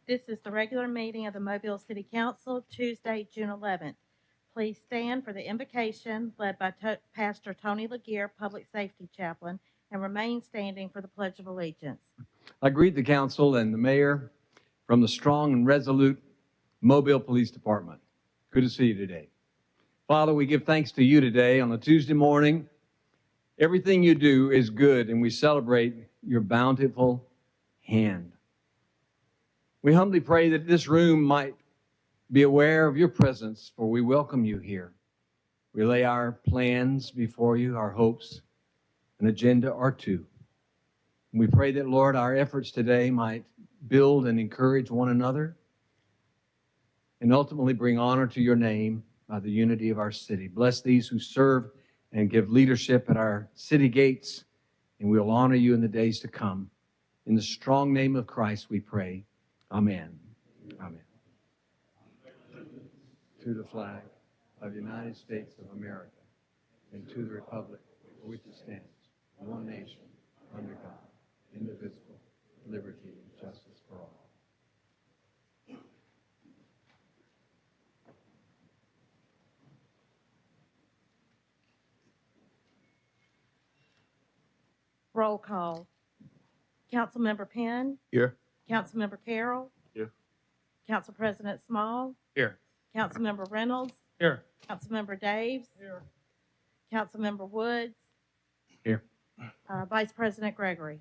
This is the regular meeting of the Mobile City Council, Tuesday, June 11th. Please stand for the invocation led by Pastor Tony Laguerre, Public Safety Chaplain, and remain standing for the Pledge of Allegiance. I greet the council and the mayor from the strong and resolute Mobile Police Department. Good to see you today. Father, we give thanks to you today on a Tuesday morning. Everything you do is good, and we celebrate your bountiful hand. We humbly pray that this room might be aware of your presence, for we welcome you here. We lay our plans before you, our hopes, an agenda or two. We pray that, Lord, our efforts today might build and encourage one another and ultimately bring honor to your name by the unity of our city. Bless these who serve and give leadership at our city gates, and we'll honor you in the days to come. In the strong name of Christ we pray. Amen. Amen. To the flag of the United States of America and to the republic for which it stands, one nation, under God, indivisible, liberty and justice for all. Roll call. Councilmember Penn. Here. Councilmember Carroll. Here. Council President Small. Here. Councilmember Reynolds. Here. Councilmember Daves. Here. Councilmember Woods. Here. Vice President Gregory.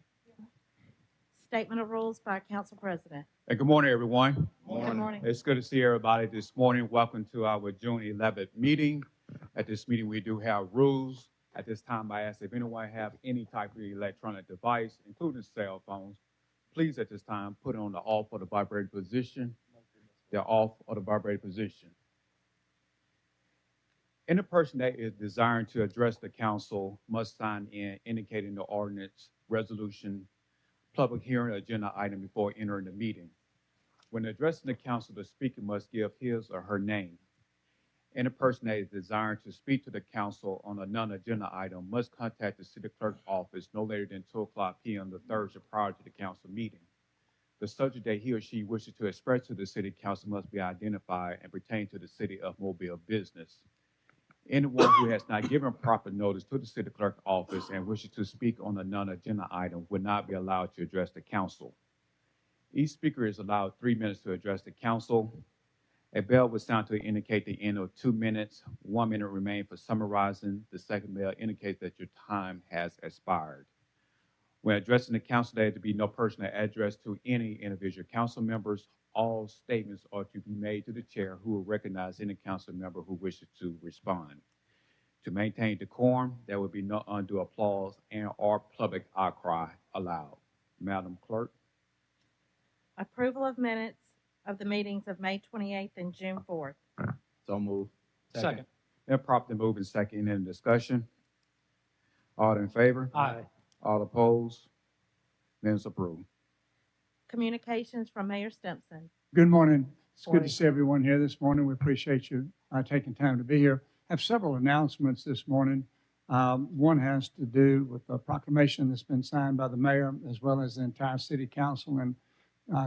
Statement of rules by Council President. Hey, good morning, everyone. Good morning. It's good to see everybody this morning. Welcome to our June 11th meeting. At this meeting, we do have rules. At this time, I ask if anyone have any type of electronic device, including cell phones, please at this time put it on the off or the vibrator position. The off or the vibrator position. Any person that is desiring to address the council must sign in indicating the ordinance, resolution, public hearing, agenda item before entering the meeting. When addressing the council, the speaker must give his or her name. Any person that is desiring to speak to the council on a non-agenda item must contact the city clerk's office no later than 2:00 p.m. the Thursday prior to the council meeting. The subject that he or she wishes to express to the city council must be identified and pertain to the city of Mobile business. Anyone who has not given proper notice to the city clerk's office and wishes to speak on a non-agenda item will not be allowed to address the council. Each speaker is allowed 3 minutes to address the council. A bell will sound to indicate the end of 2 minutes. 1 minute remains for summarizing. The second bell indicates that your time has expired. When addressing the council, there to be no personal address to any individual council members. All statements are to be made to the chair, who will recognize any council member who wishes to respond. To maintain decorum, there will be no undue applause and or public outcry allowed. Madam Clerk. Approval of minutes of the meetings of May 28th and June 4th. So moved. Second. Then properly moved and second in discussion. All in favor? Aye. All opposed? Minutes approved. Communications from Mayor Stimpson. Good morning. It's good Morning. to see everyone here this morning. We appreciate you taking time to be here. I have several announcements this morning. One has to do with a proclamation that's been signed by the mayor as well as the entire city council, and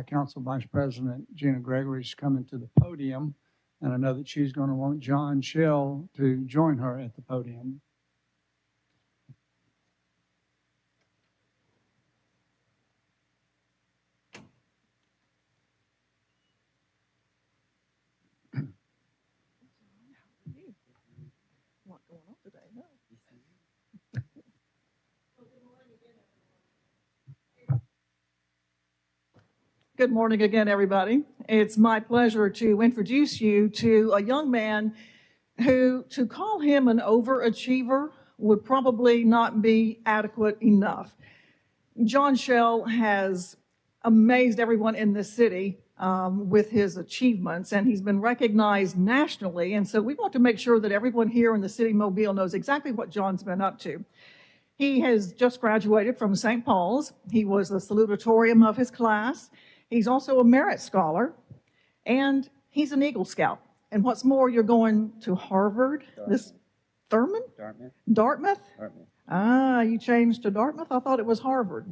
Council Vice President Gina Gregory is coming to the podium, and I know that she's going to want John Shell to join her at the podium. What's going on today? No. Good morning again, everybody. It's my pleasure to introduce you to a young man who, to call him an overachiever would probably not be adequate enough. John Shell has amazed everyone in this city with his achievements, and he's been recognized nationally. And so we want to make sure that everyone here in the city of Mobile knows exactly what John's been up to. He has just graduated from St. Paul's. He was the salutatorian of his class. He's also a merit scholar, and he's an Eagle Scout. And what's more, you're going to Harvard, this Thurman? Dartmouth? Ah, you changed to Dartmouth? I thought it was Harvard.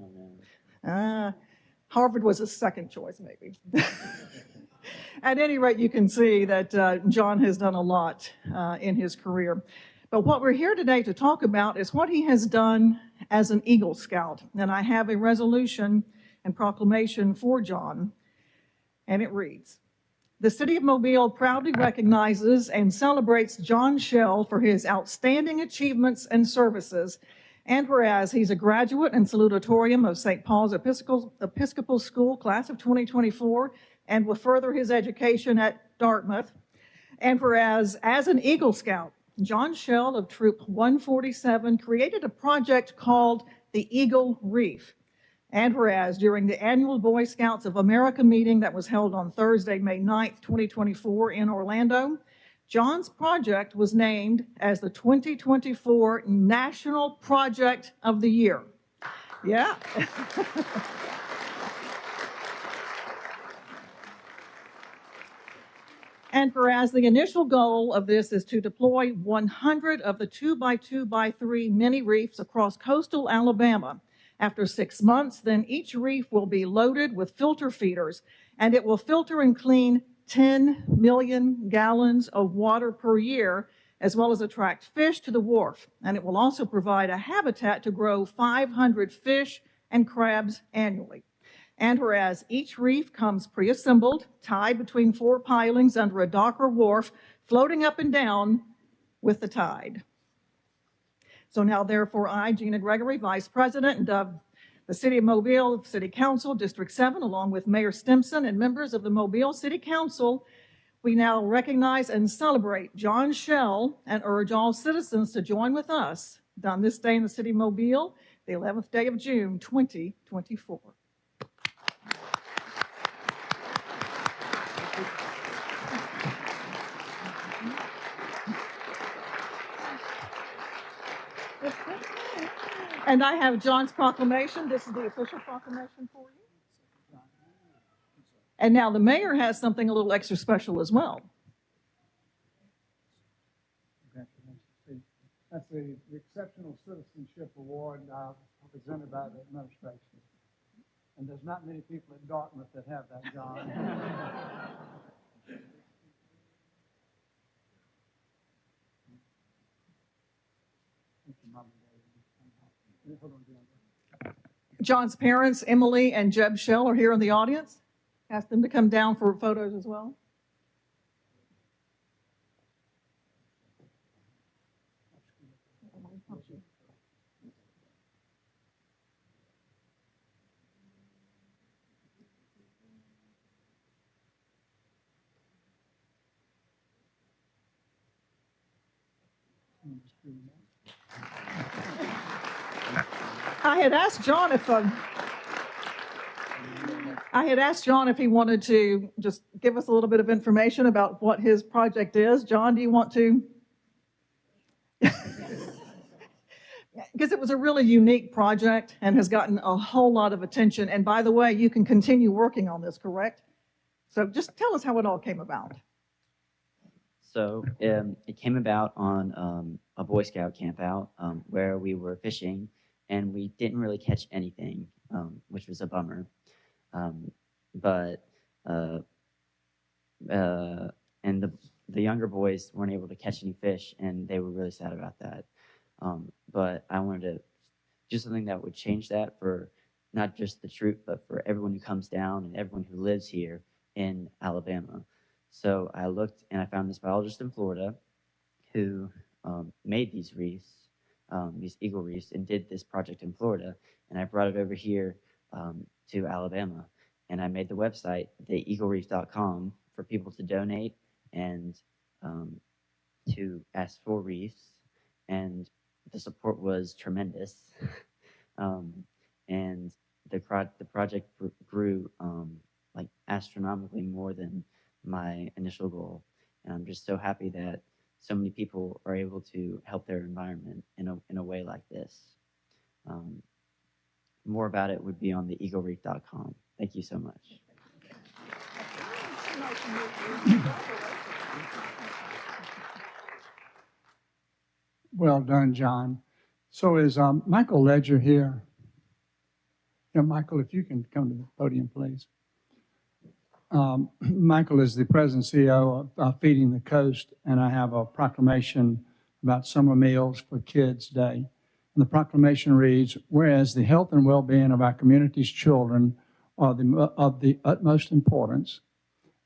Harvard was his second choice, maybe. At any rate, you can see that John has done a lot in his career. But what we're here today to talk about is what he has done as an Eagle Scout. And I have a resolution and proclamation for John, and it reads, "The City of Mobile proudly recognizes and celebrates John Shell for his outstanding achievements and services. And whereas he's a graduate and salutatorian of St. Paul's Episcopal School, class of 2024, and will further his education at Dartmouth. And whereas, as an Eagle Scout, John Shell of Troop 147 created a project called the Eagle Reef. And whereas, during the annual Boy Scouts of America meeting that was held on Thursday, May 9th, 2024 in Orlando, John's project was named as the 2024 National Project of the Year." Yeah. And whereas the initial goal of this is to deploy 100 of the 2x2x3 mini reefs across coastal Alabama. After 6 months, then each reef will be loaded with filter feeders, and it will filter and clean 10 million gallons of water per year, as well as attract fish to the wharf. And it will also provide a habitat to grow 500 fish and crabs annually. And whereas each reef comes pre-assembled, tied between 4 pilings under a dock or wharf, floating up and down with the tide. So now, therefore, I, Gina Gregory, Vice President of the City of Mobile City Council, District 7, along with Mayor Stimson and members of the Mobile City Council, we now recognize and celebrate John Shell and urge all citizens to join with us on this day in the City of Mobile, the 11th day of June, 2024. And I have John's proclamation. This is the official proclamation for you. And now the mayor has something a little extra special as well. That's the Exceptional Citizenship Award presented by the administration. And there's not many people at Dartmouth that have that, John. John's parents, Emily and Jeb Shell, are here in the audience. Ask them to come down for photos as well. I had asked John if he wanted to just give us a little bit of information about what his project is. John, do you want to? Because it was a really unique project and has gotten a whole lot of attention. And by the way, you can continue working on this, correct? So just tell us how it all came about. So it came about on a Boy Scout camp out where we were fishing, and we didn't really catch anything, which was a bummer. And the younger boys weren't able to catch any fish, and they were really sad about that. But I wanted to do something that would change that for not just the troop, but for everyone who comes down and everyone who lives here in Alabama. So I looked and I found this biologist in Florida who made these reefs, these eagle reefs, and did this project in Florida. And I brought it over here to Alabama. And I made the website, theeaglereef.com, for people to donate and to ask for reefs. And the support was tremendous. And the project grew like astronomically more than my initial goal. And I'm just so happy that so many people are able to help their environment in a way like this. More about it would be on theeaglereef.com. Thank you so much. Well done, John. So is Michael Ledger here? Yeah, Michael, if you can come to the podium, please. Michael is the president and CEO of Feeding the Coast, and I have a proclamation about summer meals for Kids Day. And the proclamation reads, whereas the health and well-being of our community's children are of the utmost importance,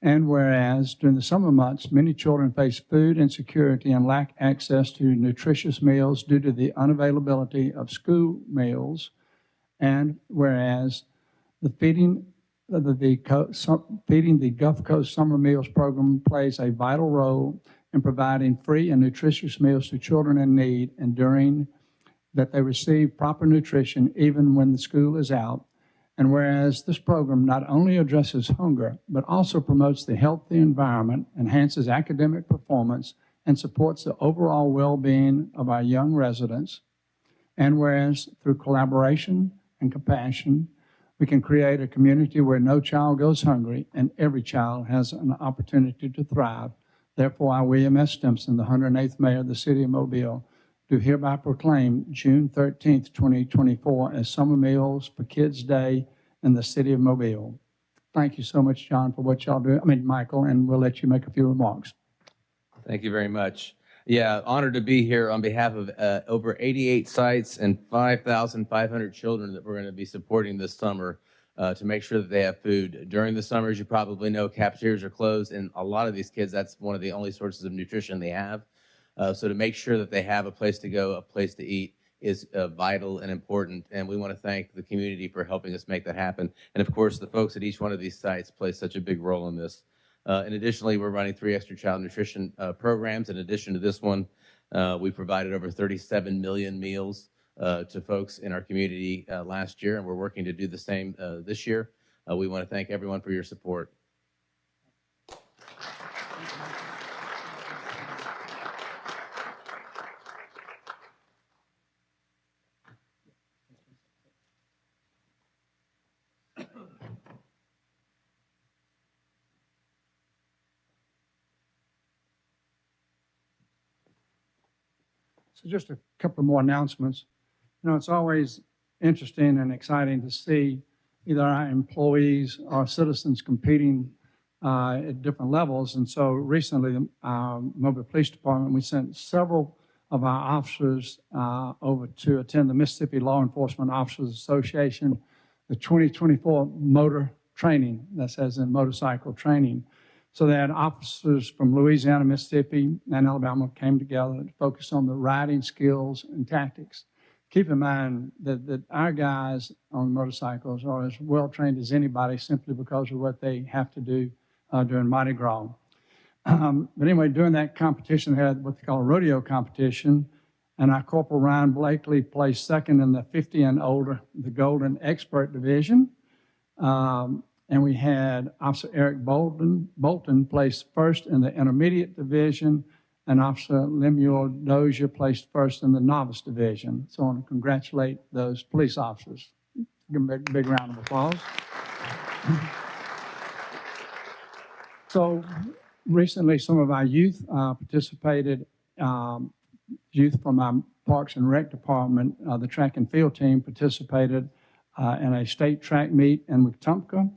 and whereas during the summer months, many children face food insecurity and lack access to nutritious meals due to the unavailability of school meals, and whereas the Feeding the Gulf Coast Summer Meals Program plays a vital role in providing free and nutritious meals to children in need, ensuring that they receive proper nutrition even when the school is out. And whereas this program not only addresses hunger, but also promotes the healthy environment, enhances academic performance, and supports the overall well-being of our young residents. And whereas through collaboration and compassion, we can create a community where no child goes hungry and every child has an opportunity to thrive. Therefore, I, William S. Stimson, the 108th Mayor of the City of Mobile, do hereby proclaim June 13th, 2024 as Summer Meals for Kids Day in the City of Mobile. Thank you so much, John, for what y'all do. Michael, and we'll let you make a few remarks. Thank you very much. Yeah, honored to be here on behalf of over 88 sites and 5,500 children that we're going to be supporting this summer to make sure that they have food. During the summer, as you probably know, cafeterias are closed, and a lot of these kids, that's one of the only sources of nutrition they have. So to make sure that they have a place to go, a place to eat is vital and important, and we want to thank the community for helping us make that happen. And of course, the folks at each one of these sites play such a big role in this. And additionally, we're running 3 extra child nutrition programs. In addition to this one, we provided over 37 million meals to folks in our community last year, and we're working to do the same this year. We want to thank everyone for your support. So just a couple more announcements. You know, it's always interesting and exciting to see either our employees or citizens competing at different levels. And so recently, the Mobile Police Department, we sent several of our officers over to attend the Mississippi Law Enforcement Officers Association, the 2024 motor training, that's as in motorcycle training. So they had officers from Louisiana, Mississippi, and Alabama came together to focus on the riding skills and tactics. Keep in mind that our guys on motorcycles are as well trained as anybody simply because of what they have to do during Mardi Gras. But anyway, during that competition, they had what they call a rodeo competition, and our Corporal Ryan Blakely placed second in the 50 and older, the Golden Expert Division. And we had Officer Eric Bolton placed first in the Intermediate Division, and Officer Lemuel Dozier placed first in the Novice Division. So I want to congratulate those police officers. Give them a big round of applause. So recently, some of our youth participated, youth from our Parks and Rec Department, the track and field team participated in a state track meet in Wetumpka.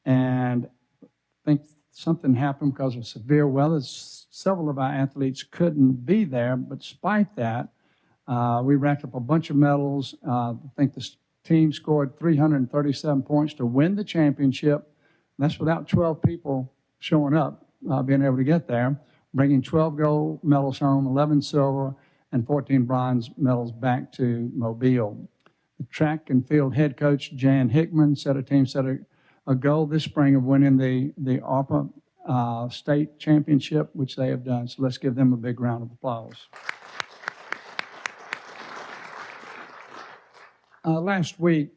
And I think something happened because of severe weather. Several of our athletes couldn't be there, but despite that, we racked up a bunch of medals. I think the team scored 337 points to win the championship. That's without 12 people showing up, being able to get there, bringing 12 gold medals home, 11 silver, and 14 bronze medals back to Mobile. The track and field head coach, Jan Hickman, set a goal this spring of winning the ARPA state championship, which they have done. So let's give them a big round of applause. Last week,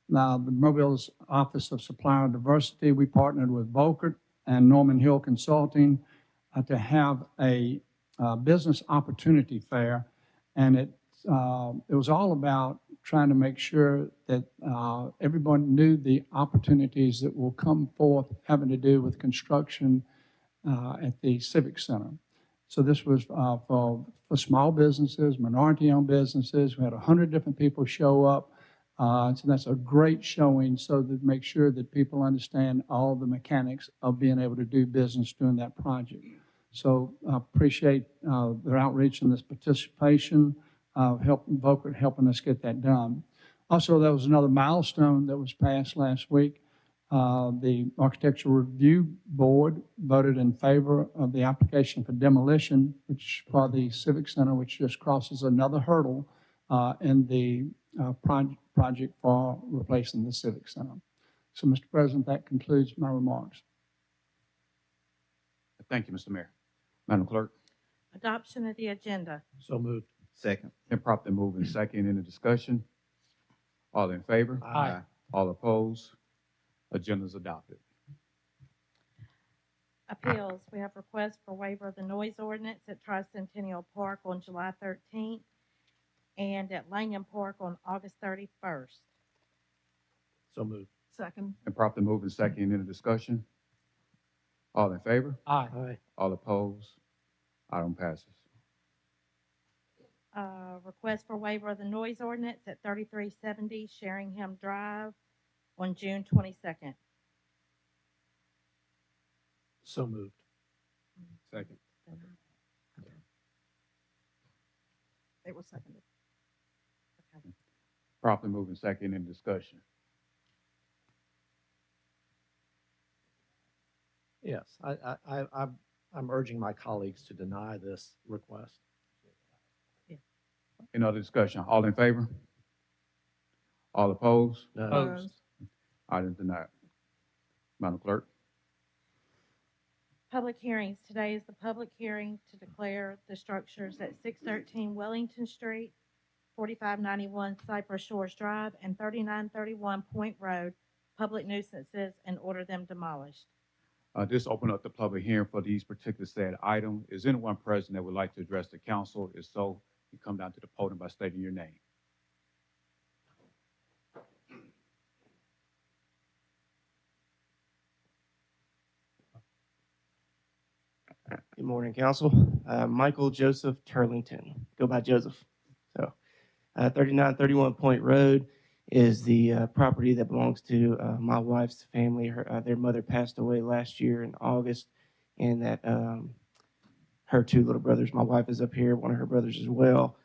the Mobile's Office of Supplier Diversity, we partnered with Volkert and Norman Hill Consulting to have a business opportunity fair. And it was all about trying to make sure that everyone knew the opportunities that will come forth having to do with construction at the Civic Center. So this was for small businesses, minority-owned businesses. We had 100 different people show up. So that's a great showing, so to make sure that people understand all the mechanics of being able to do business during that project. So I appreciate their outreach and this participation, helping us get that done. Also, there was another milestone that was passed last week. The Architectural Review Board voted in favor of the application for demolition, which for the Civic Center, which just crosses another hurdle in the project for replacing the Civic Center. So, Mr. President, that concludes my remarks. Thank you, Mr. Mayor. Madam Clerk? Adoption of the agenda. So moved. Second. Been properly moved and second. Any discussion? All in favor? Aye. All opposed? Agenda is adopted. Appeals, we have requests for waiver of the noise ordinance at Tricentennial Park on July 13th and at Langham Park on August 31st. So moved. Second. Been properly moved and second. Any discussion? All in favor? Aye. Aye. All opposed? Item passes. Request for waiver of the noise ordinance at 3370 Sheringham Drive on June 22nd. So moved. Second. It was seconded. Okay. Properly moved and second. Any discussion? Yes, I'm urging my colleagues to deny this request. Any other discussion? All in favor? All opposed? Opposed. Item denied. Madam Clerk? Public hearings. Today is the public hearing to declare the structures at 613 Wellington Street, 4591 Cypress Shores Drive, and 3931 Point Road public nuisances and order them demolished. This opened up the public hearing for these particular said item. Is anyone present that would like to address the council? If so, you come down to the podium by stating your name. Good morning, Council. Michael Joseph Turlington. Go by Joseph. So, 3931 Point Road is the property that belongs to my wife's family. Their mother passed away last year in August, and that her two little brothers, my wife is up here, one of her brothers as well.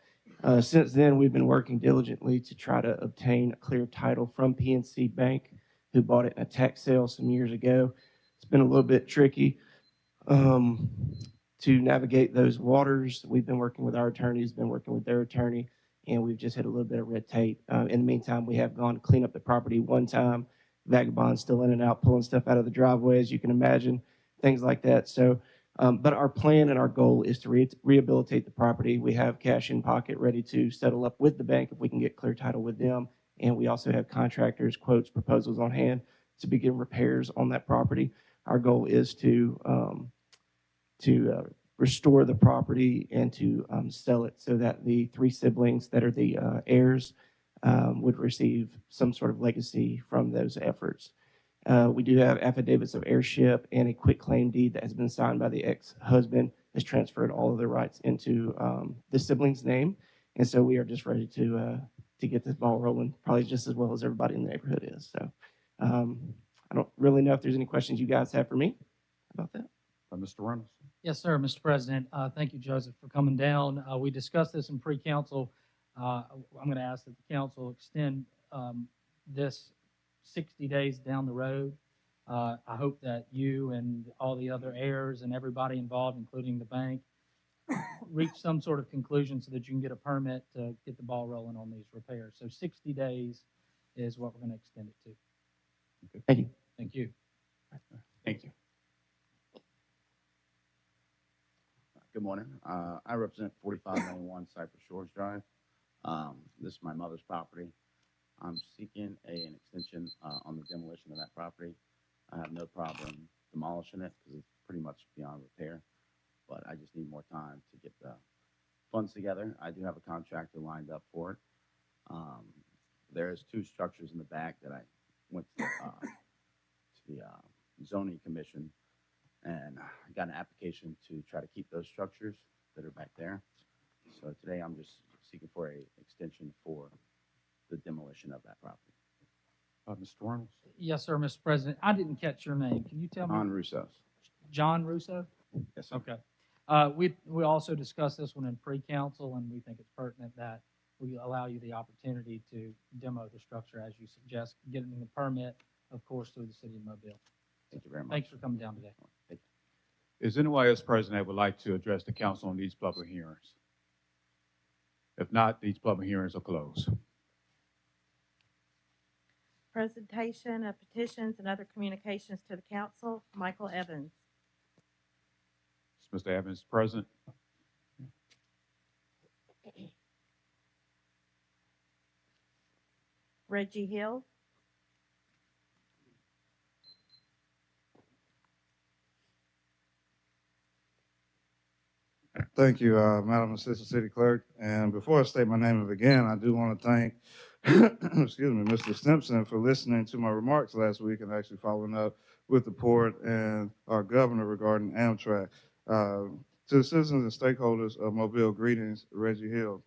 Since then, we've been working diligently to try to obtain a clear title from PNC Bank, who bought it in a tax sale some years ago. It's been a little bit tricky to navigate those waters. We've been working with our attorneys, been working with their attorney, and we've just had a little bit of red tape. In the meantime, we have gone to clean up the property one time. Vagabonds still in and out, pulling stuff out of the driveway, as you can imagine, things like that. So, but our plan and our goal is to rehabilitate the property. We have cash in pocket ready to settle up with the bank if we can get clear title with them. And we also have contractors, quotes, proposals on hand to begin repairs on that property. Our goal is to restore the property and to sell it so that the three siblings that are the heirs would receive some sort of legacy from those efforts. We do have affidavits of heirship and a quitclaim deed that has been signed by the ex-husband, has transferred all of the rights into the sibling's name. And so we are just ready to get this ball rolling, probably just as well as everybody in the neighborhood is. So I don't really know if there's any questions you guys have for me about that. Mr. Reynolds? Yes, sir, Mr. President. Thank you, Joseph, for coming down. We discussed this in pre-council. I'm going to ask that the council extend this 60 days down the road. I hope that you and all the other heirs and everybody involved, including the bank, reach some sort of conclusion so that you can get a permit to get the ball rolling on these repairs. So 60 days is what we're going to extend it to. Okay. Thank you. Thank you. Thank you. Good morning. I represent 4591 Cypress Shores Drive. This is my mother's property. I'm seeking an extension on the demolition of that property. I have no problem demolishing it because it's pretty much beyond repair, but I just need more time to get the funds together. I do have a contractor lined up for it. There's two structures in the back that I went to the zoning commission, and I got an application to try to keep those structures that are back there. So today I'm just seeking for an extension for the demolition of that property. Mr. Reynolds? Yes, sir, Mr. President. I didn't catch your name. Can you tell me? On Russo's. John Russo? Yes, sir. Okay. We also discussed this one in pre-council, and we think it's pertinent that we allow you the opportunity to demo the structure as you suggest, getting the permit, of course, through the city of Mobile. Thank you very much. Thanks for coming down today. Thank Is anyone else present that would like to address the council on these public hearings? If not, these public hearings are closed. Presentation of petitions and other communications to the council, Michael Evans. Is Mr. Evans present? Reggie Hill. Thank you, Madam Assistant City Clerk. And before I state my name again, I do want to thank, excuse me, Mr. Stimpson for listening to my remarks last week and actually following up with the port and our governor regarding Amtrak. To the citizens and stakeholders of Mobile, greetings, Reggie Hill.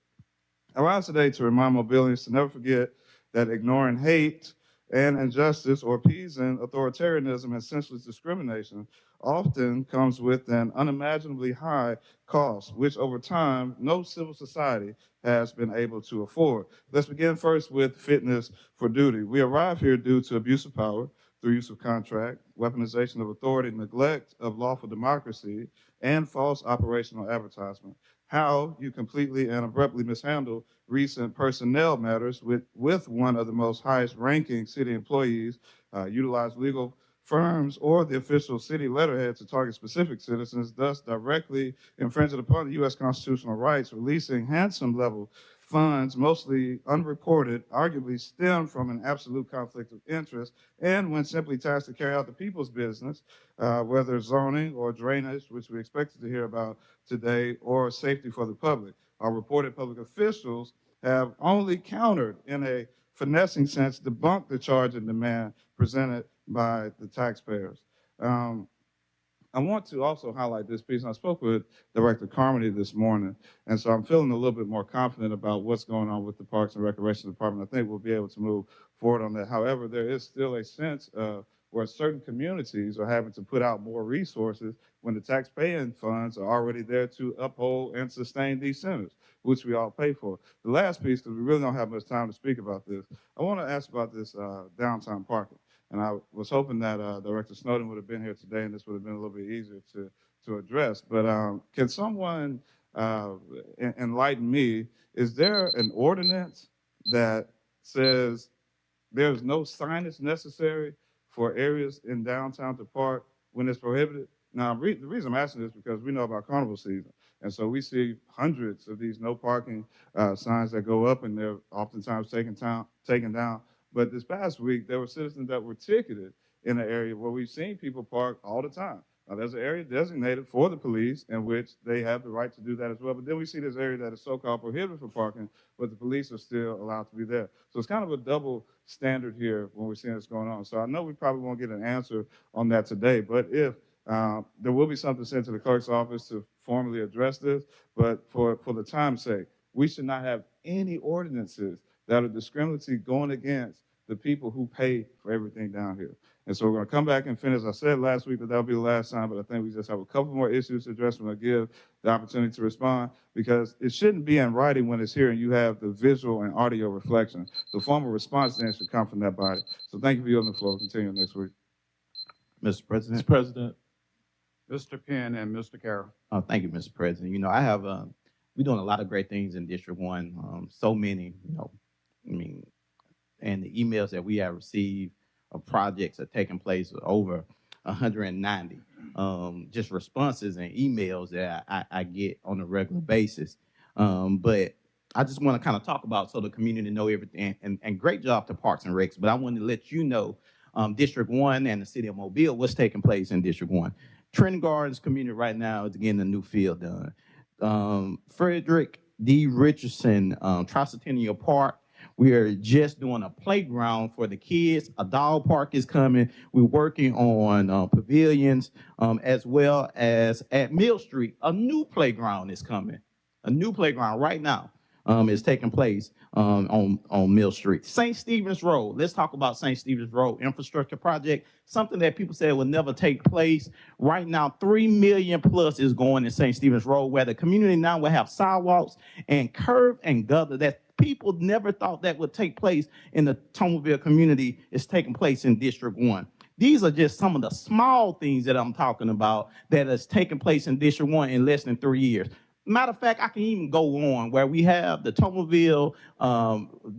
I rise today to remind Mobilians to never forget that ignoring hate and injustice or appeasing authoritarianism and senseless discrimination often comes with an unimaginably high cost, which over time, no civil society has been able to afford. Let's begin first with fitness for duty. We arrive here due to abuse of power through use of contract, weaponization of authority, neglect of lawful democracy, and false operational advertisement. How you completely and abruptly mishandle recent personnel matters with one of the most highest ranking city employees, utilize legal firms or the official city letterhead to target specific citizens, thus directly infringing upon the U.S. constitutional rights, releasing handsome level funds, mostly unreported, arguably stem from an absolute conflict of interest, and when simply tasked to carry out the people's business, whether zoning or drainage, which we expected to hear about today, or safety for the public. Our reported public officials have only countered in a finessing sense, debunked the charge and demand presented by the taxpayers. I want to also highlight this piece. I spoke with Director Carmody this morning, and so I'm feeling a little bit more confident about what's going on with the Parks and Recreation Department. I think we'll be able to move forward on that. However, there is still a sense where certain communities are having to put out more resources when the taxpaying funds are already there to uphold and sustain these centers, which we all pay for. The last piece, because we really don't have much time to speak about this, I want to ask about this downtown parking. And I was hoping that Director Snowden would have been here today, and this would have been a little bit easier to address. But can someone enlighten me? Is there an ordinance that says there's no signage necessary for areas in downtown to park when it's prohibited? Now, the reason I'm asking this is because we know about carnival season. And so we see hundreds of these no parking signs that go up, and they're oftentimes taken down. But this past week, there were citizens that were ticketed in an area where we've seen people park all the time. Now, there's an area designated for the police in which they have the right to do that as well. But then we see this area that is so-called prohibited for parking, but the police are still allowed to be there. So it's kind of a double standard here when we're seeing this going on. So I know we probably won't get an answer on that today, but if there will be something sent to the clerk's office to formally address this, but for the time's sake, we should not have any ordinances that are discriminatory going against the people who pay for everything down here. And so we're going to come back and finish. I said last week that that'll be the last time, but I think we just have a couple more issues to address. We're going to give the opportunity to respond because it shouldn't be in writing when it's here and you have the visual and audio reflection. The formal response then should come from that body. So thank you for yielding the floor. Continue next week. Mr. President. Mr. President. Mr. Penn and Mr. Carroll. Thank you, Mr. President. You know, I have, we're doing a lot of great things in District 1. So many, and the emails that we have received of projects are taking place over 190. Just responses and emails that I get on a regular basis. But I just want to kind of talk about so the community know everything. And great job to Parks and Recs. But I want to let you know District 1 and the city of Mobile, what's taking place in District 1. Trenton Gardens community right now is getting a new field done. Frederick D. Richardson Tricentennial Park, we are just doing a playground for the kids. A dog park is coming. We're working on pavilions as well as at Mill Street. A new playground is coming. A new playground right now. is taking place on Mill Street. St. Stephen's Road. Let's talk about St. Stephen's Road infrastructure project, something that people said would never take place. Right now, 3 million plus is going in St. Stephen's Road, where the community now will have sidewalks and curb and gutter that people never thought that would take place in the Tomerville community is taking place in District 1. These are just some of the small things that I'm talking about that has taken place in District 1 in less than 3 years. Matter of fact, I can even go on where we have the Tomerville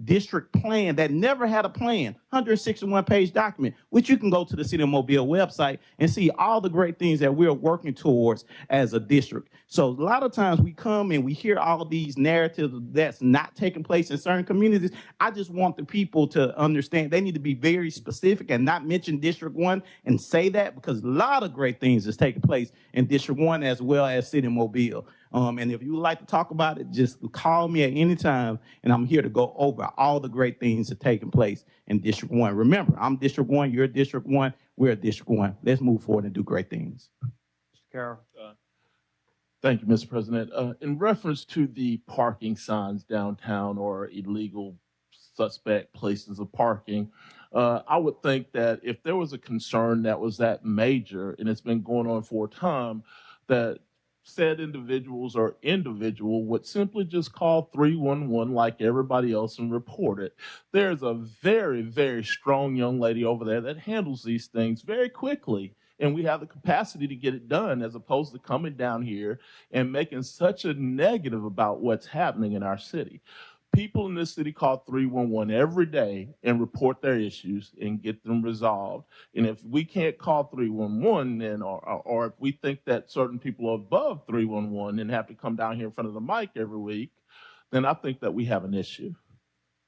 district plan that never had a plan, 161-page document, which you can go to the City of Mobile website and see all the great things that we're working towards as a district. So a lot of times we come and we hear all these narratives that's not taking place in certain communities. I just want the people to understand they need to be very specific and not mention District 1 and say that, because a lot of great things is taking place in District 1 as well as City of Mobile. And if you would like to talk about it, just call me at any time, and I'm here to go over all the great things that are taking place in District 1. Remember, I'm District 1, you're District 1, we're District 1. Let's move forward and do great things. Mr. Carroll. Thank you, Mr. President. In reference to the parking signs downtown or illegal suspect places of parking, I would think that if there was a concern that was that major and it's been going on for a time, that said individuals or individual would simply just call 311 like everybody else and report it. There's a very, very strong young lady over there that handles these things very quickly, and we have the capacity to get it done, as opposed to coming down here and making such a negative about what's happening in our city. People in this city call 311 every day and report their issues and get them resolved. And if we can't call 311, then, or if we think that certain people are above 311 and have to come down here in front of the mic every week, then I think that we have an issue.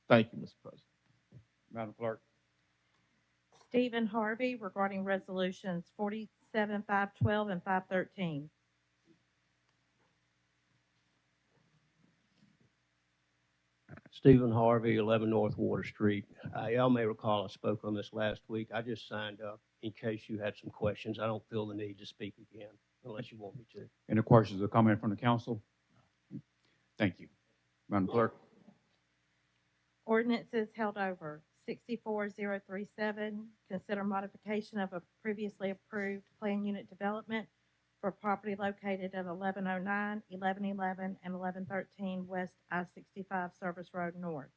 Thank you, Mr. President. Madam Clerk. Stephen Harvey regarding resolutions 47, 512, and 513. Stephen Harvey, 11 North Water Street. Y'all may recall I spoke on this last week. I just signed up in case you had some questions. I don't feel the need to speak again unless you want me to. Any questions or comment from the council? Thank you. Madam Clerk. Ordinances held over. 64037, consider modification of a previously approved plan unit development for property located at 1109, 1111, and 1113 West I-65 Service Road North.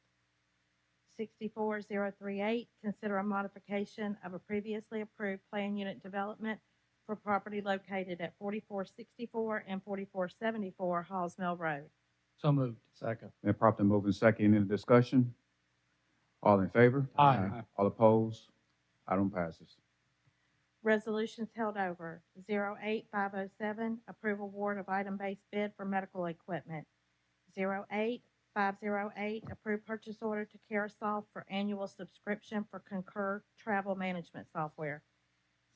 64038, consider a modification of a previously approved plan unit development for property located at 4464 and 4474 Halls Mill Road. So moved. Second. Been properly moved and second. Any discussion? All in favor? Aye. All opposed? Item passes. Resolutions held over. 08507, approve award of item-based bid for medical equipment. 08508, approve purchase order to Carousel for annual subscription for Concur travel management software.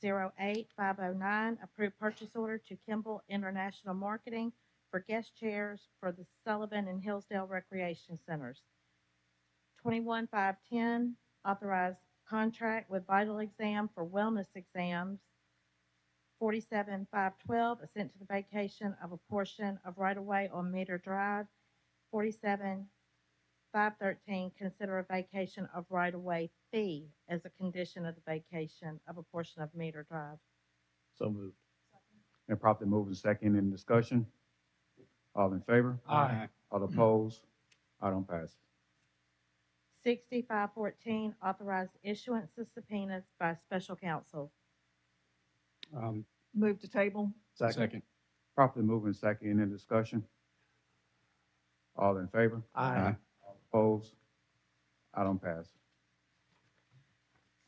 08509, approve purchase order to Kimball International Marketing for guest chairs for the Sullivan and Hillsdale Recreation Centers. 21510, authorize contract with Vital Exam for wellness exams. 47512, assent to the vacation of a portion of right-of-way on Meter Drive. 47513, consider a vacation of right-of-way fee as a condition of the vacation of a portion of Meter Drive. So moved. Been properly moved and second. In discussion? All in favor? Aye. All opposed? Item passes. 6514, authorize issuance of subpoenas by special counsel. Move to table. Second. Properly moved and second. In discussion? All in favor? Aye. All opposed? Item passes.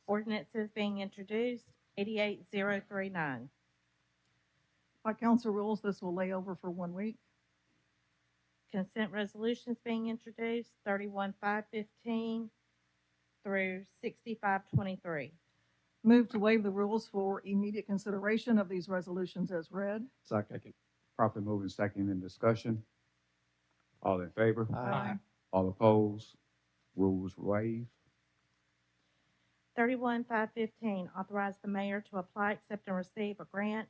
Ordinances being introduced. 88039. By council rules, this will lay over for 1 week. Consent resolutions being introduced. 31515 through 6523. Move to waive the rules for immediate consideration of these resolutions as read. Second. Properly moved and second. In discussion? All in favor? Aye. All opposed? Rules waived. 31515, authorize the mayor to apply, accept, and receive a grant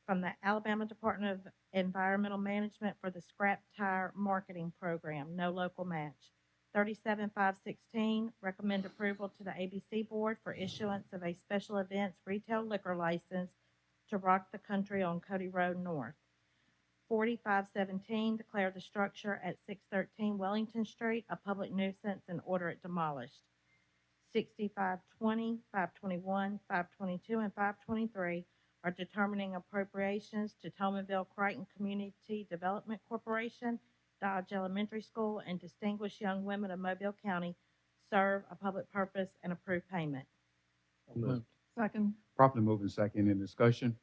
from the Alabama Department of Environmental Management for the Scrap Tire Marketing Program, no local match. 37516, recommend approval to the ABC Board for issuance of a special events retail liquor license to Rock the Country on Cody Road North. 4517, declare the structure at 613 Wellington Street a public nuisance and order it demolished. 6520, 521, 522, and 523 are determining appropriations to Tomanville Crichton Community Development Corporation, Dodge Elementary School, and Distinguished Young Women of Mobile County serve a public purpose and approve payment. Moved. Second. Properly moved and second in discussion.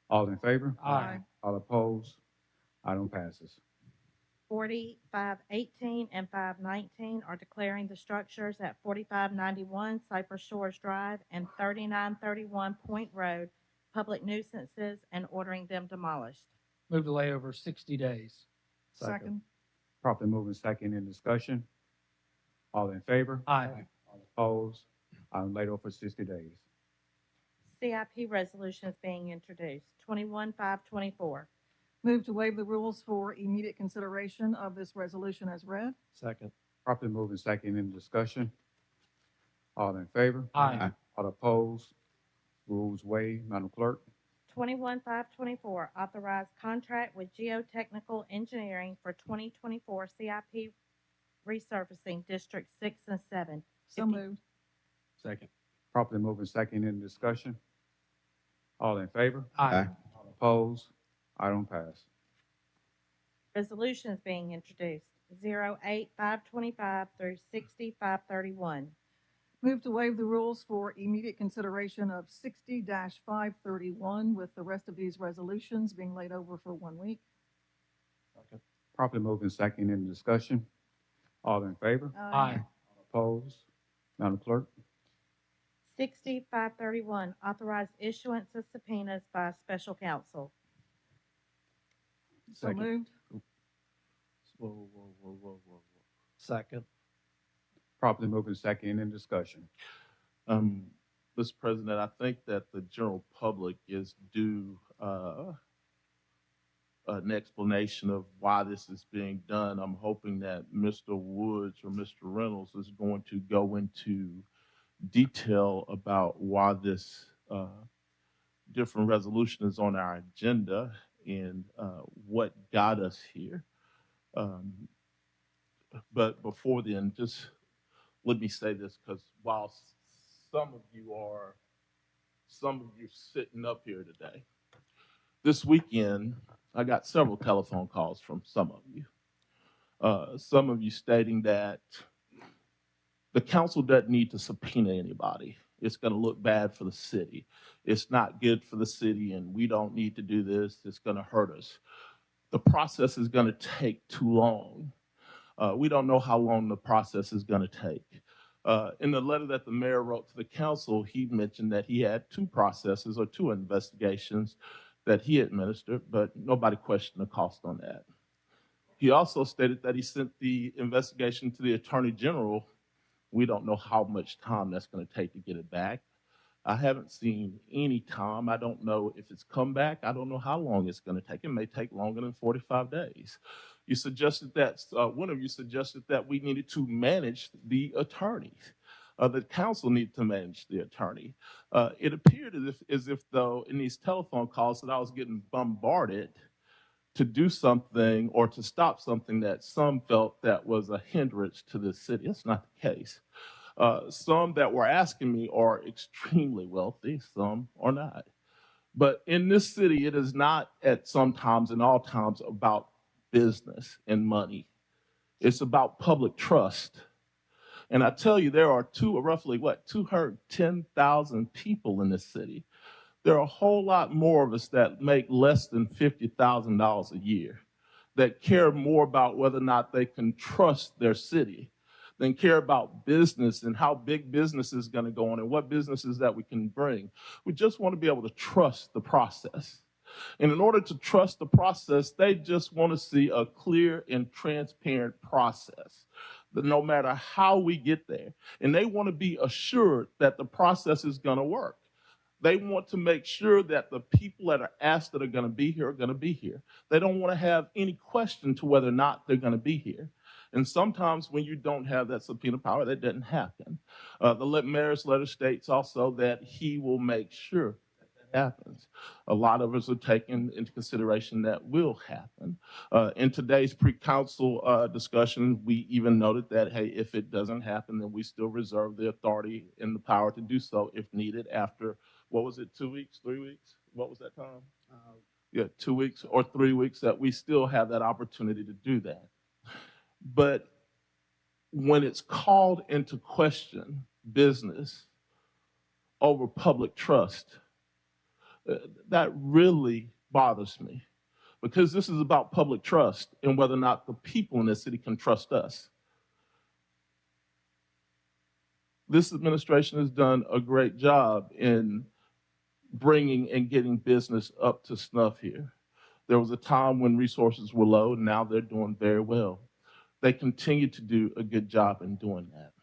All in favor? Aye. All opposed? Item passes. 4518 and 519 are declaring the structures at 4591 Cypress Shores Drive and 3931 Point Road public nuisances and ordering them demolished. Move delay over 60 days. Second. Properly moved and second in discussion. All in favor? Aye. All opposed? Item laid over 60 days. CIP resolutions being introduced. 21524. Move to waive the rules for immediate consideration of this resolution as read. Second. Properly moved and second in discussion. All in favor? Aye. All opposed? Rules waived. Madam Clerk. 21524, authorized contract with Geotechnical Engineering for 2024 CIP resurfacing District 6 and 7. So moved. Second. Properly moved and second in discussion. All in favor? Aye. All opposed? Item pass. Resolutions being introduced. 08525 through 6531. Move to waive the rules for immediate consideration of 60-531, with the rest of these resolutions being laid over for 1 week. Properly moved and second in discussion. All in favor? Aye. Opposed? Madam Clerk. 6531, authorized issuance of subpoenas by special counsel. So moved. Second. Properly moved and second in discussion. Mr. President, I think that the general public is due an explanation of why this is being done. I'm hoping that Mr. Woods or Mr. Reynolds is going to go into detail about why this different resolution is on our agenda and what got us here. But before then, just let me say this, because while some of you sitting up here today, this weekend I got several telephone calls from some of you. Some of you stating that the council doesn't need to subpoena anybody. It's going to look bad for the city. It's not good for the city, and we don't need to do this. It's going to hurt us. The process is going to take too long. We don't know how long the process is going to take. In the letter that the mayor wrote to the council, he mentioned that he had two processes or two investigations that he administered, but nobody questioned the cost on that. He also stated that he sent the investigation to the Attorney General. We don't know how much time that's going to take to get it back. I haven't seen any time. I don't know if it's come back. I don't know how long it's going to take. It may take longer than 45 days. You suggested that, one of you suggested that we needed to manage the attorneys. The council needed to manage the attorney. It appeared as if though in these telephone calls that I was getting bombarded to do something or to stop something that some felt that was a hindrance to the city. That's not the case. Some that were asking me are extremely wealthy, some are not. But in this city, it is not at some times and all times about business and money. It's about public trust. And I tell you, there are roughly 210,000 people in this city. There are a whole lot more of us that make less than $50,000 a year, that care more about whether or not they can trust their city than care about business and how big business is going to go on and what businesses that we can bring. We just want to be able to trust the process. And in order to trust the process, they just want to see a clear and transparent process, that no matter how we get there. And they want to be assured that the process is going to work. They want to make sure that the people that are asked that are going to be here are going to be here. They don't want to have any question to whether or not they're going to be here. And sometimes when you don't have that subpoena power, that doesn't happen. The mayor's letter states also that he will make sure that happens. A lot of us are taking into consideration that will happen. In today's pre-council discussion, we even noted that, hey, if it doesn't happen, then we still reserve the authority and the power to do so if needed after, what was it, 2 weeks, 3 weeks? What was that time? Yeah, 2 weeks or 3 weeks, that we still have that opportunity to do that. But when it's called into question business over public trust, that really bothers me, because this is about public trust and whether or not the people in this city can trust us. This administration has done a great job in bringing and getting business up to snuff here. There was a time when resources were low, and now they're doing very well. They continue to do a good job in doing that.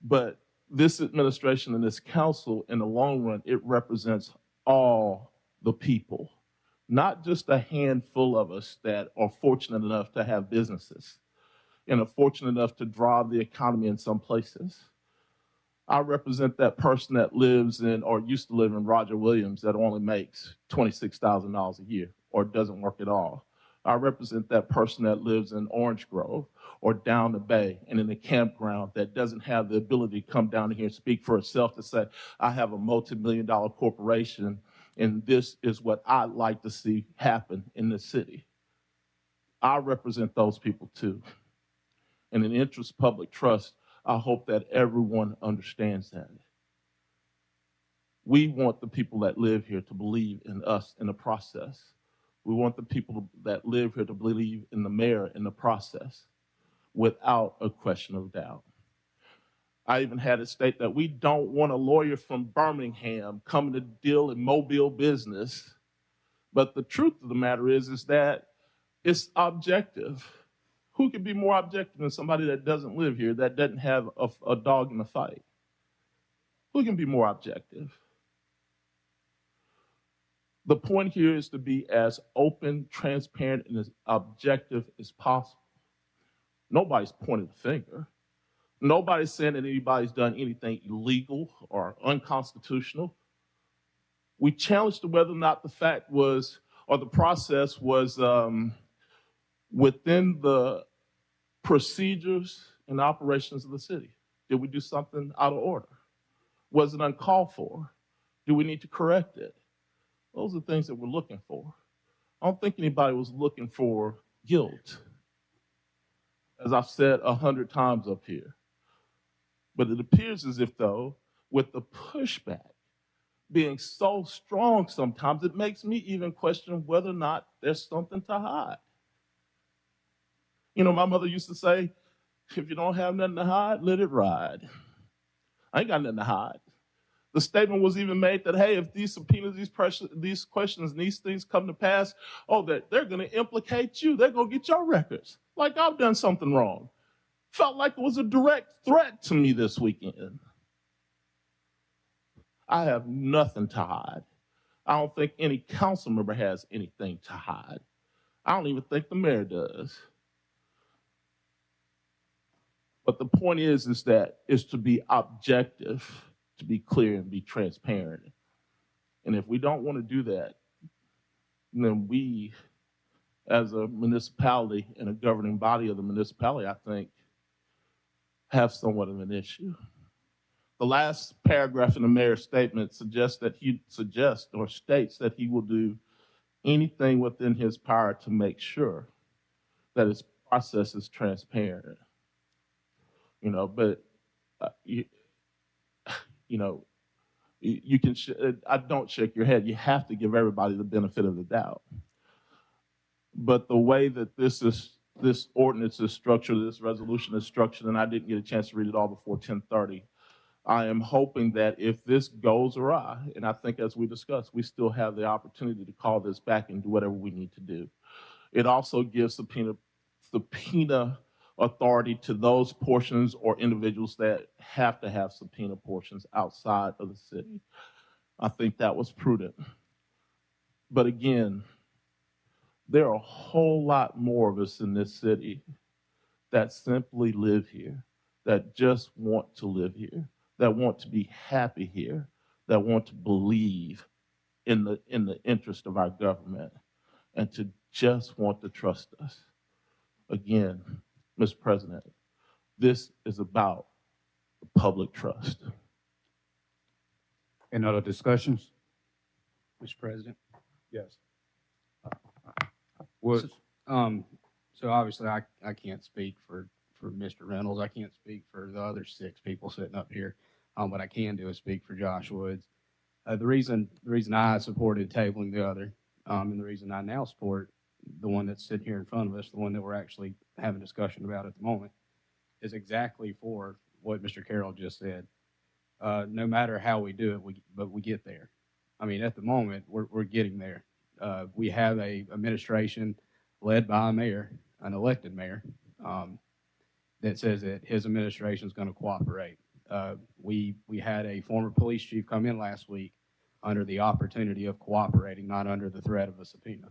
But this administration and this council, in the long run, it represents all the people, not just a handful of us that are fortunate enough to have businesses and are fortunate enough to drive the economy in some places. I represent that person that lives in or used to live in Roger Williams that only makes $26,000 a year or doesn't work at all. I represent that person that lives in Orange Grove or down the bay and in a campground that doesn't have the ability to come down here and speak for itself to say, I have a multi-million-dollar corporation and this is what I'd like to see happen in this city. I represent those people too. And in the interest of public trust, I hope that everyone understands that. We want the people that live here to believe in us in the process. We want the people that live here to believe in the mayor in the process without a question of doubt. I even had it state that we don't want a lawyer from Birmingham coming to deal in Mobile business. But the truth of the matter is that it's objective. Who could be more objective than somebody that doesn't live here, that doesn't have a dog in the fight? Who can be more objective? The point here is to be as open, transparent, and as objective as possible. Nobody's pointing a finger. Nobody's saying that anybody's done anything illegal or unconstitutional. We challenged whether or not the fact was, or the process was within the procedures and operations of the city. Did we do something out of order? Was it uncalled for? Do we need to correct it? Those are things that we're looking for. I don't think anybody was looking for guilt, as I've said 100 times up here. But it appears as if, though, with the pushback being so strong sometimes, it makes me even question whether or not there's something to hide. You know, my mother used to say, if you don't have nothing to hide, let it ride. I ain't got nothing to hide. The statement was even made that, hey, if these subpoenas, these questions, and these things come to pass, that they're going to implicate you. They're going to get your records. Like I've done something wrong. Felt like it was a direct threat to me this weekend. I have nothing to hide. I don't think any council member has anything to hide. I don't even think the mayor does. But the point is that it's to be objective, to be clear and be transparent. And if we don't want to do that, then we, as a municipality and a governing body of the municipality, I think, have somewhat of an issue. The last paragraph in the mayor's statement states that he will do anything within his power to make sure that his process is transparent. But you can. I don't shake your head. You have to give everybody the benefit of the doubt. But the way that this ordinance is structured, this resolution is structured, and I didn't get a chance to read it all before 10:30. I am hoping that if this goes awry, and I think as we discussed, we still have the opportunity to call this back and do whatever we need to do. It also gives subpoena authority to those portions or individuals that have to have subpoena portions outside of the city. I think that was prudent. But again, there are a whole lot more of us in this city that simply live here, that just want to live here, that want to be happy here, that want to believe in the interest of our government, and to just want to trust us. Again, Mr. President, this is about public trust. Any other discussions? Mr. President. Yes. Woods? So obviously I can't speak for Mr. Reynolds. I can't speak for the other 6 people sitting up here. What I can do is speak for Josh Woods. The reason I supported tabling the other, and the reason I now support the one that's sitting here in front of us, the one that we're actually having a discussion about at the moment, is exactly for what Mr. Carroll just said. No matter how we do it, we get there. I mean, at the moment, we're getting there. We have a administration led by a mayor, an elected mayor, that says that his administration is going to cooperate. We had a former police chief come in last week under the opportunity of cooperating, not under the threat of a subpoena.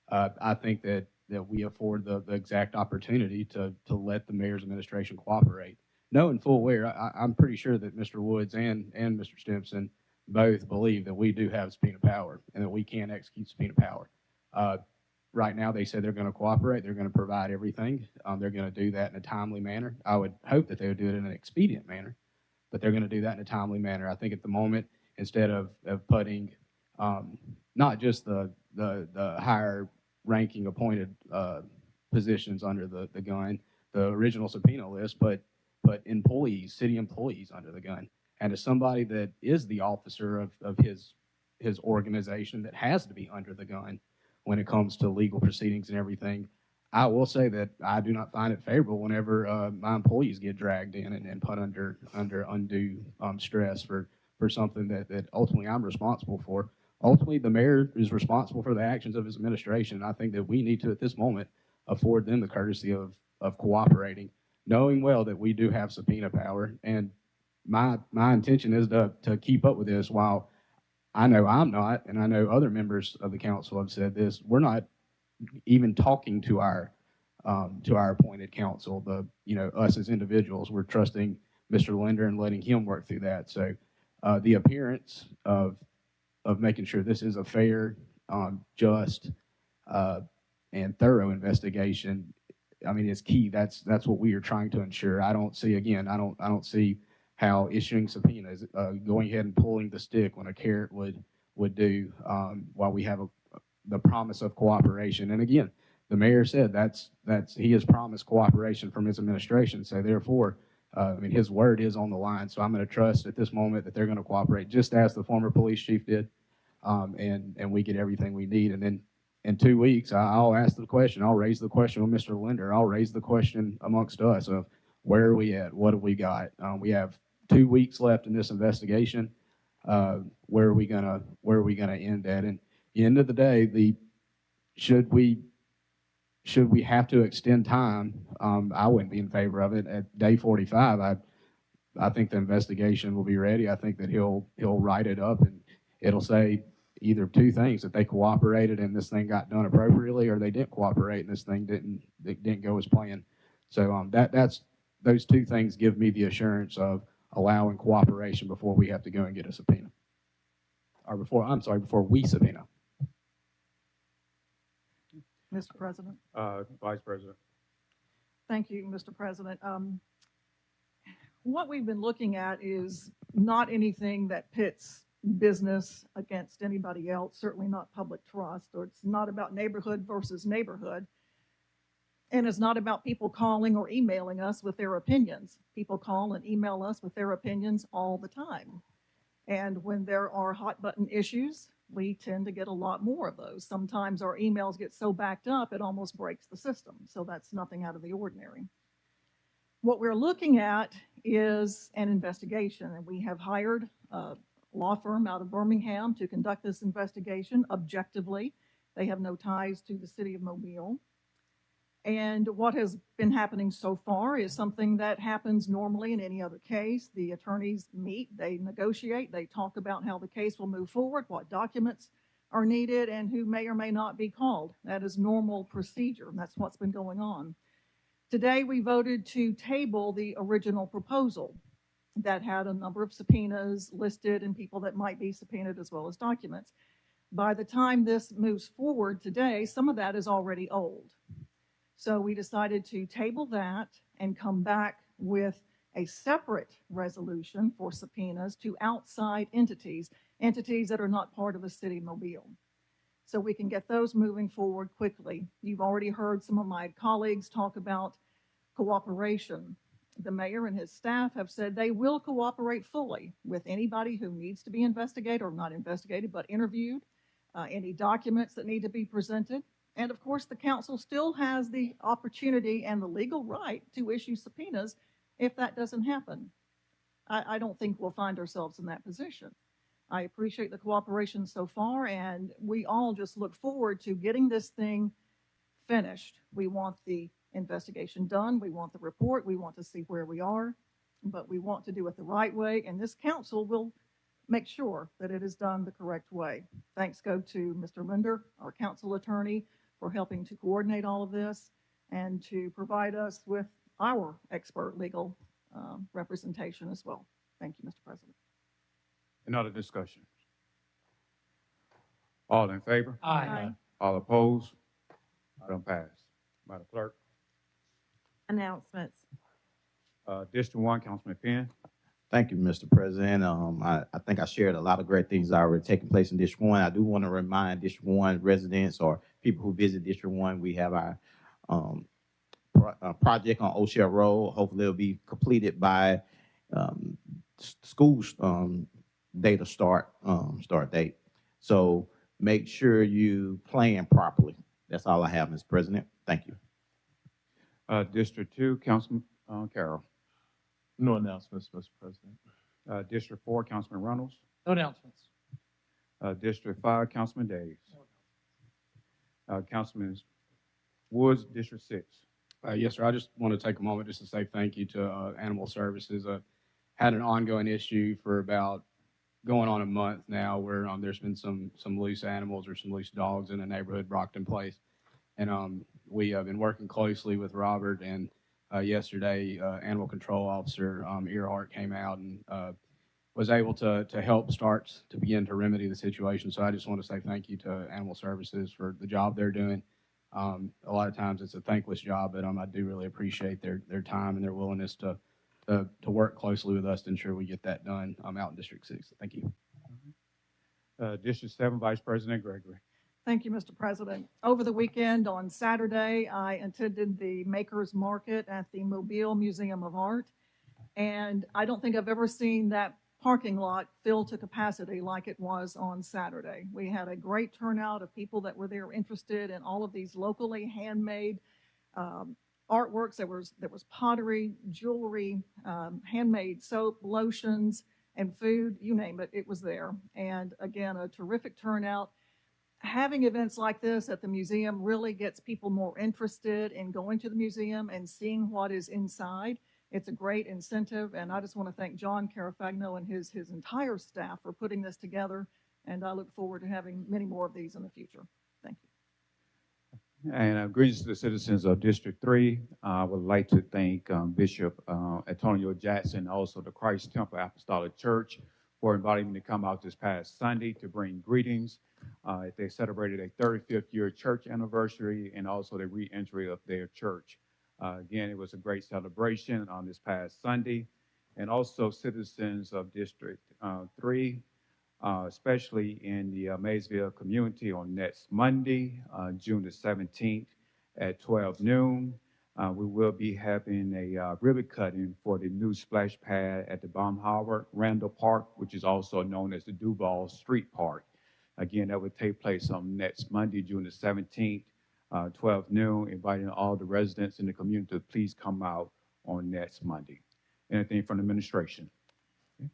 I think that we afford the exact opportunity to let the mayor's administration cooperate. Knowing full well, I'm pretty sure that Mr. Woods and Mr. Stimson both believe that we do have subpoena power and that we can execute subpoena power. Right now, they said they're going to cooperate. They're going to provide everything. They're going to do that in a timely manner. I would hope that they would do it in an expedient manner, but they're going to do that in a timely manner. I think at the moment, instead of putting not just the higher ranking appointed positions under the gun, the original subpoena list, but employees, city employees under the gun. And as somebody that is the officer of his organization that has to be under the gun when it comes to legal proceedings and everything, I will say that I do not find it favorable whenever my employees get dragged in and put under undue stress for something that ultimately I'm responsible for. Ultimately, the mayor is responsible for the actions of his administration. I think that we need to, at this moment, afford them the courtesy of cooperating, knowing well that we do have subpoena power. And my intention is to keep up with this. While I know I'm not, and I know other members of the council have said this, we're not even talking to our appointed council. Us as individuals, we're trusting Mr. Linder and letting him work through that. So the appearance of making sure this is a fair, just, and thorough investigation, I mean, it's key. That's what we are trying to ensure. I don't see how issuing subpoenas, going ahead and pulling the stick when a carrot would do, while we have the promise of cooperation. And again, the mayor said he has promised cooperation from his administration. So therefore, his word is on the line. So I'm going to trust at this moment that they're going to cooperate, just as the former police chief did, and we get everything we need. And then in 2 weeks, I'll ask the question. I'll raise the question with Mr. Linder. I'll raise the question amongst us of where are we at? What have we got? We have 2 weeks left in this investigation. Where are we gonna end at? And at the end of the day, should we have to extend time? I wouldn't be in favor of it. At day 45, I think the investigation will be ready. I think that he'll write it up and it'll say either 2 things: that they cooperated and this thing got done appropriately, or they didn't cooperate and this thing didn't go as planned. So that's those 2 things give me the assurance of allowing cooperation before we have to go and get a subpoena, or before we subpoena. Mr. President. Vice President. Thank you, Mr. President. What we've been looking at is not anything that pits business against anybody else, certainly not public trust, or it's not about neighborhood versus neighborhood. And it's not about people calling or emailing us with their opinions. People call and email us with their opinions all the time. And when there are hot button issues, we tend to get a lot more of those. Sometimes our emails get so backed up, it almost breaks the system. So that's nothing out of the ordinary. What we're looking at is an investigation, and we have hired a law firm out of Birmingham to conduct this investigation objectively. They have no ties to the city of Mobile. And what has been happening so far is something that happens normally in any other case. The attorneys meet, they negotiate, they talk about how the case will move forward, what documents are needed, and who may or may not be called. That is normal procedure, and that's what's been going on. Today, we voted to table the original proposal that had a number of subpoenas listed and people that might be subpoenaed as well as documents. By the time this moves forward today, some of that is already old. So we decided to table that and come back with a separate resolution for subpoenas to outside entities, entities that are not part of the city of Mobile. So we can get those moving forward quickly. You've already heard some of my colleagues talk about cooperation. The mayor and his staff have said they will cooperate fully with anybody who needs to be investigated, or not investigated, but interviewed, any documents that need to be presented. And of course, the council still has the opportunity and the legal right to issue subpoenas if that doesn't happen. I don't think we'll find ourselves in that position. I appreciate the cooperation so far, and we all just look forward to getting this thing finished. We want the investigation done. We want the report. We want to see where we are, but we want to do it the right way, and this council will make sure that it is done the correct way. Thanks go to Mr. Linder, our council attorney, for helping to coordinate all of this and to provide us with our expert legal representation as well. Thank you, Mr. President. Any other discussion? All in favor? Aye. All opposed? Item pass. Madam Clerk. Announcements. District 1, Councilman Penn. Thank you, Mr. President. I think I shared a lot of great things that are already taking place in District 1. I do want to remind District 1 residents or people who visit District 1, we have our project on O'Shea Road. Hopefully it'll be completed by school's data start date. So make sure you plan properly. That's all I have, Mr. President. Thank you. District 2, Councilman Carroll. No announcements, Mr. President. District 4, Councilman Reynolds. No announcements. District 5, Councilman Days. Councilman Woods, District 6. Yes, sir. I just want to take a moment just to say thank you to Animal Services. Had an ongoing issue for about going on a month now where there's been some loose animals or some loose dogs in the neighborhood, Brockton Place. And we have been working closely with Robert, and yesterday, Animal Control Officer Earhart came out and was able to help begin to remedy the situation. So I just want to say thank you to Animal Services for the job they're doing. A lot of times it's a thankless job, but I do really appreciate their time and their willingness to work closely with us to ensure we get that done out in District 6. Thank you. District 7, Vice President Gregory. Thank you, Mr. President. Over the weekend on Saturday, I attended the Makers Market at the Mobile Museum of Art. And I don't think I've ever seen that parking lot filled to capacity like it was on Saturday. We had a great turnout of people that were there interested in all of these locally handmade artworks. There was pottery, jewelry, handmade soap, lotions, and food, you name it, it was there. And again, a terrific turnout. Having events like this at the museum really gets people more interested in going to the museum and seeing what is inside. It's a great incentive, and I just want to thank John Carafagno and his entire staff for putting this together, and I look forward to having many more of these in the future. Thank you. And greetings to the citizens of District 3. I would like to thank Bishop Antonio Jackson, also the Christ Temple Apostolic Church, for inviting me to come out this past Sunday to bring greetings. They celebrated a 35th year church anniversary and also the re-entry of their church. Again, it was a great celebration on this past Sunday. And also citizens of District 3, especially in the Maysville community on next Monday, June the 17th at 12 noon. We will be having a ribbon cutting for the new splash pad at the Baumhauer Randall Park, which is also known as the Duval Street Park. Again, that would take place on next Monday, June the 17th, 12 noon, inviting all the residents in the community to please come out on next Monday. Anything from the administration? Okay.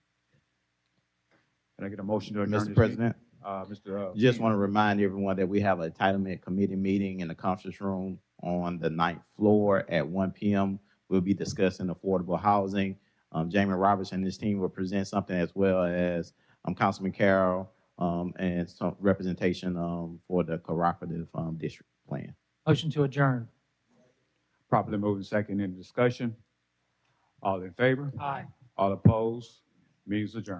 Can I get a motion to adjourn? Mr. President, Mr. just want to remind everyone that we have an entitlement committee meeting in the conference room on the 9th floor at 1 p.m. We'll be discussing affordable housing. Jamie Roberts and his team will present something, as well as Councilman Carroll and some representation for the cooperative district plan. Motion to adjourn. Properly moved and second in discussion. All in favor? Aye. All opposed? Means adjourned.